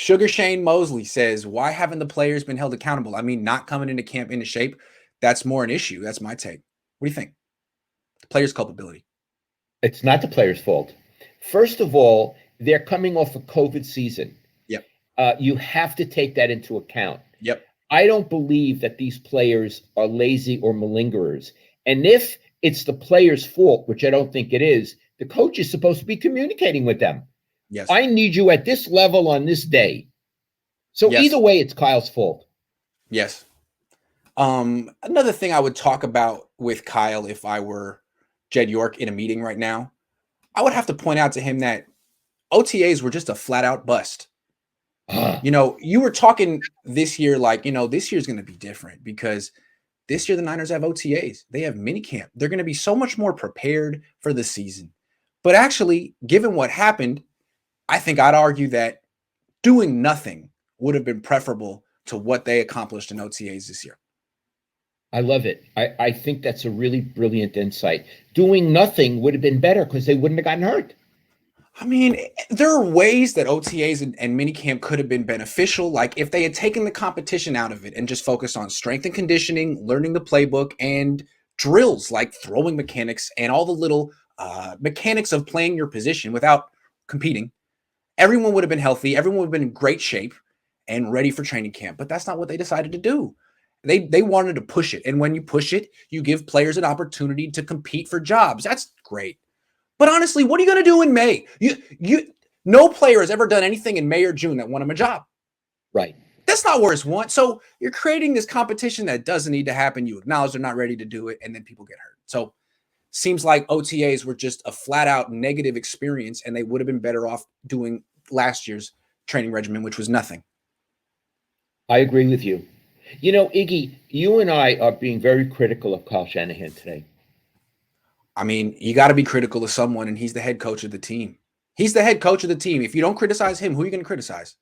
Sugar Shane Mosley says, why haven't the players been held accountable? I mean, not coming into camp into shape, that's more an issue. That's my take. What do you think? The players' culpability. It's not the players' fault. First of all, they're coming off a COVID season. Yep. You have to take that into account. Yep. I don't believe that these players are lazy or malingerers. And if it's the players' fault, which I don't think it is, the coach is supposed to be communicating with them. Yes. I need you at this level on this day. So yes. Either way, it's Kyle's fault. Yes. Another thing I would talk about with Kyle, if I were Jed York in a meeting right now, I would have to point out to him that OTAs were just a flat out bust. You were talking this year, like, this year's going to be different because this year the Niners have OTAs. They have minicamp. They're going to be so much more prepared for the season. But actually, given what happened, I think I'd argue that doing nothing would have been preferable to what they accomplished in OTAs this year. I love it. I think that's a really brilliant insight. Doing nothing would have been better because they wouldn't have gotten hurt. I mean, there are ways that OTAs and minicamp could have been beneficial. Like if they had taken the competition out of it and just focused on strength and conditioning, learning the playbook, and drills like throwing mechanics and all the little mechanics of playing your position without competing, everyone would have been healthy. Everyone would have been in great shape and ready for training camp. But that's not what they decided to do. They wanted to push it. And when you push it, you give players an opportunity to compete for jobs. That's great. But honestly, what are you going to do in May? No player has ever done anything in May or June that won him a job. Right. That's not where it's won. So you're creating this competition that doesn't need to happen. You acknowledge they're not ready to do it, and then people get hurt. So seems like OTAs were just a flat out negative experience, and they would have been better off doing last year's training regimen, which was nothing. I agree with you. Iggy, you and I are being very critical of Kyle Shanahan today. I mean, you got to be critical of someone, and he's the head coach of the team. He's the head coach of the team. If you don't criticize him, who are you going to criticize?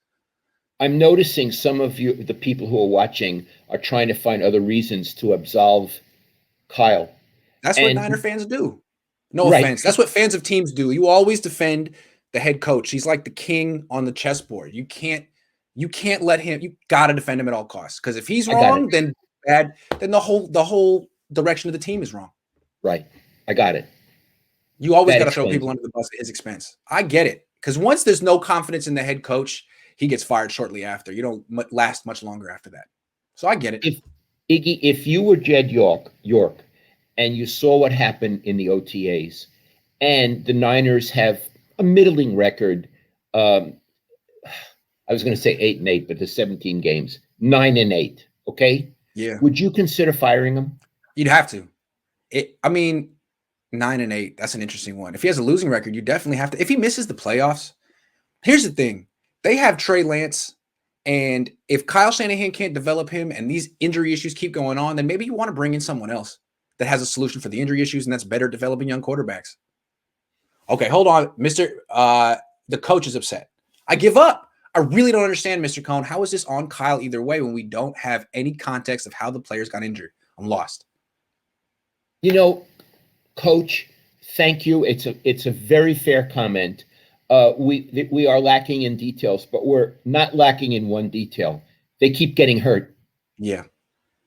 I'm noticing some of you, the people who are watching, are trying to find other reasons to absolve Kyle. That's what Niner fans do. No offense. That's what fans of teams do. You always defend the head coach. He's like the king on the chessboard. You can't let him. You got to defend him at all costs. Because if he's wrong, then the whole direction of the team is wrong. Right. I got it. You always got to throw people under the bus at his expense. I get it. Because once there's no confidence in the head coach, he gets fired shortly after. You don't last much longer after that. So I get it. Iggy, if you were Jed York, and you saw what happened in the OTAs, and the Niners have a middling record, I was going to say 8-8, but the 17 games, 9-8. Okay. Yeah. Would you consider firing him? You'd have to. 9-8. That's an interesting one. If he has a losing record, you definitely have to. If he misses the playoffs, here's the thing: they have Trey Lance, and if Kyle Shanahan can't develop him, and these injury issues keep going on, then maybe you want to bring in someone else that has a solution for the injury issues, and that's better developing young quarterbacks. Okay, hold on, Mister. The coach is upset. I give up. I really don't understand, Mr. Cohn. How is this on Kyle either way when we don't have any context of how the players got injured? I'm lost. Coach, thank you. It's a very fair comment. We are lacking in details, but we're not lacking in one detail. They keep getting hurt. Yeah.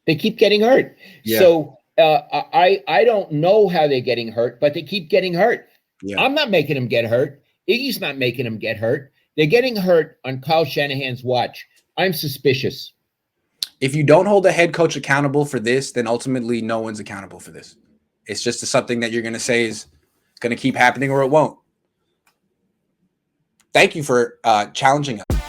They keep getting hurt. Yeah. So I don't know how they're getting hurt, but they keep getting hurt. Yeah. I'm not making them get hurt. Iggy's not making them get hurt. They're getting hurt on Kyle Shanahan's watch. I'm suspicious. If you don't hold the head coach accountable for this, then ultimately no one's accountable for this. It's just something that you're going to say is going to keep happening or it won't. Thank you for challenging us.